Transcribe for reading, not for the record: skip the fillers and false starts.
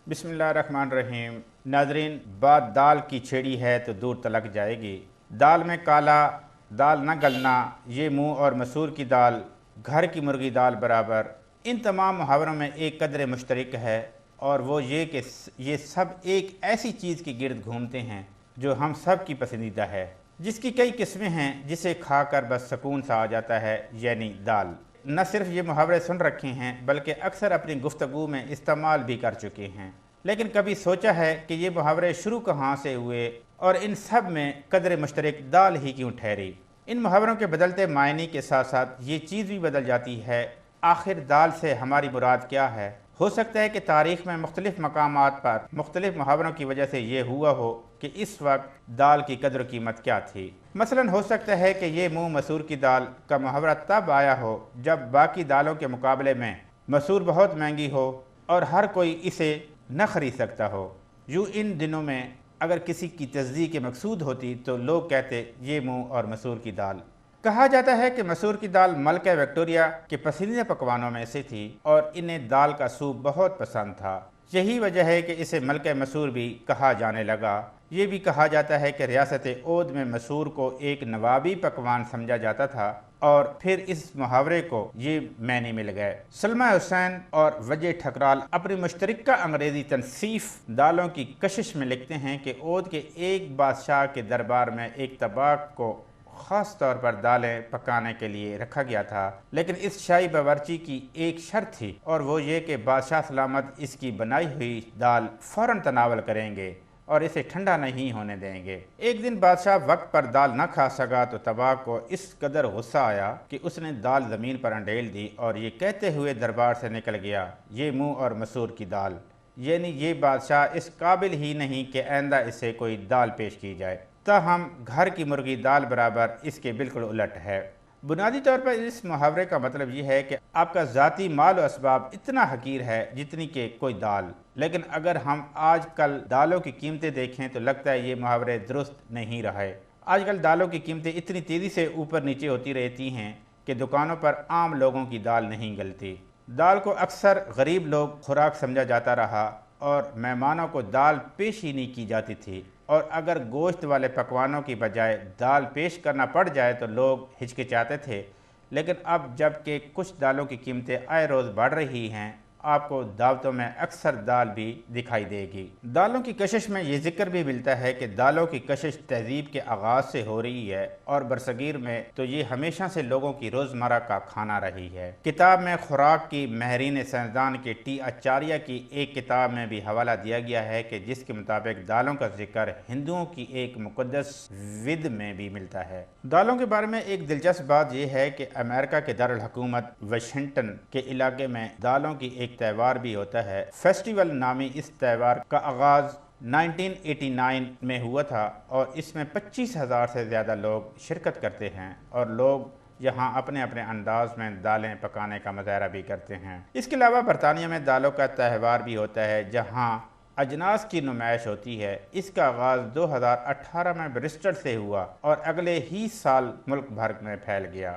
بسم اللہ الرحمن الرحیم۔ ناظرین، بات دال کی چھیڑی ہے تو دور تلک جائے گی۔ دال میں کالا، دال نہ گلنا، یہ منہ اور مسور کی دال، گھر کی مرغی دال برابر، ان تمام محاوروں میں ایک قدر مشترک ہے، اور وہ یہ کہ یہ سب ایک ایسی چیز کے گرد گھومتے ہیں جو ہم سب کی پسندیدہ ہے، جس کی کئی قسمیں ہیں، جسے کھا کر بس سکون سا آ جاتا ہے، یعنی دال۔ نہ صرف یہ محاورے سن رکھے ہیں بلکہ اکثر اپنی گفتگو میں استعمال بھی کر چکے ہیں، لیکن کبھی سوچا ہے کہ یہ محاورے شروع کہاں سے ہوئے اور ان سب میں قدر مشترک دال ہی کیوں ٹھہری؟ ان محاوروں کے بدلتے معنی کے ساتھ ساتھ یہ چیز بھی بدل جاتی ہے، آخر دال سے ہماری مراد کیا ہے؟ ہو سکتا ہے کہ تاریخ میں مختلف مقامات پر مختلف محاوروں کی وجہ سے یہ ہوا ہو کہ اس وقت دال کی قدر و قیمت کیا تھی۔ مثلاً ہو سکتا ہے کہ یہ منہ مسور کی دال کا محاورہ تب آیا ہو جب باقی دالوں کے مقابلے میں مسور بہت مہنگی ہو اور ہر کوئی اسے نہ خرید سکتا ہو۔ یوں ان دنوں میں اگر کسی کی تصدیق مقصود ہوتی تو لوگ کہتے یہ منہ اور مسور کی دال۔ کہا جاتا ہے کہ مسور کی دال ملکہ وکٹوریہ کے پسندیدہ پکوانوں میں سے تھی اور انہیں دال کا سوپ بہت پسند تھا۔ یہی وجہ ہے کہ اسے ملکہ مسور بھی کہا جانے لگا۔ یہ بھی کہا جاتا ہے کہ ریاست اودھ میں مسور کو ایک نوابی پکوان سمجھا جاتا تھا، اور پھر اس محاورے کو یہ معنی مل گئے۔ سلمہ حسین اور وجہ ٹھکرال اپنی مشترکہ انگریزی تنصیف دالوں کی کشش میں لکھتے ہیں کہ اودھ کے ایک بادشاہ کے دربار میں ایک طباخ کو خاص طور پر دالیں پکانے کے لیے رکھا گیا تھا، لیکن اس شاہی باورچی کی ایک شرط تھی، اور وہ یہ کہ بادشاہ سلامت اس کی بنائی ہوئی دال فوراً تناول کریں گے اور اسے ٹھنڈا نہیں ہونے دیں گے۔ ایک دن بادشاہ وقت پر دال نہ کھا سکا تو طباخ کو اس قدر غصہ آیا کہ اس نے دال زمین پر انڈیل دی اور یہ کہتے ہوئے دربار سے نکل گیا، یہ منہ اور مسور کی دال، یعنی یہ بادشاہ اس قابل ہی نہیں کہ آئندہ اسے کوئی دال پیش کی جائے۔ تاہم گھر کی مرغی دال برابر اس کے بالکل الٹ ہے۔ بنیادی طور پر اس محاورے کا مطلب یہ ہے کہ آپ کا ذاتی مال و اسباب اتنا حقیر ہے جتنی کہ کوئی دال۔ لیکن اگر ہم آج کل دالوں کی قیمتیں دیکھیں تو لگتا ہے یہ محاورے درست نہیں رہے۔ آج کل دالوں کی قیمتیں اتنی تیزی سے اوپر نیچے ہوتی رہتی ہیں کہ دکانوں پر عام لوگوں کی دال نہیں گلتی۔ دال کو اکثر غریب لوگ خوراک سمجھا جاتا رہا اور مہمانوں کو دال پیش ہی نہیں کی جاتی تھی، اور اگر گوشت والے پکوانوں کی بجائے دال پیش کرنا پڑ جائے تو لوگ ہچکچاتے تھے۔ لیکن اب جب کہ کچھ دالوں کی قیمتیں آئے روز بڑھ رہی ہیں، آپ کو دعوتوں میں اکثر دال بھی دکھائی دے گی۔ دالوں کی کشش میں یہ ذکر بھی ملتا ہے کہ دالوں کی کشش تہذیب کے آغاز سے ہو رہی ہے، اور برصغیر میں تو یہ ہمیشہ سے لوگوں کی روزمرہ کا کھانا رہی ہے۔ کتاب میں خوراک کی ماہرین سائنسدان کے ٹی آچاریہ کی ایک کتاب میں بھی حوالہ دیا گیا ہے کہ جس کے مطابق دالوں کا ذکر ہندوؤں کی ایک مقدس ود میں بھی ملتا ہے۔ دالوں کے بارے میں ایک دلچسپ بات یہ ہے کہ امریکہ کے دارالحکومت واشنگٹن کے علاقے میں دالوں کی ایک تہوار بھی ہوتا ہے۔ فیسٹیول نامی اس تہوار کا آغاز 1989 میں ہوا تھا، اور اس میں 25,000 سے زیادہ لوگ شرکت کرتے ہیں، اور لوگ یہاں اپنے اپنے انداز میں دالیں پکانے کا مظاہرہ بھی کرتے ہیں۔ اس کے علاوہ برطانیہ میں دالوں کا تہوار بھی ہوتا ہے جہاں اجناس کی نمائش ہوتی ہے۔ اس کا آغاز 2018 میں برسٹل سے ہوا اور اگلے ہی سال ملک بھر میں پھیل گیا۔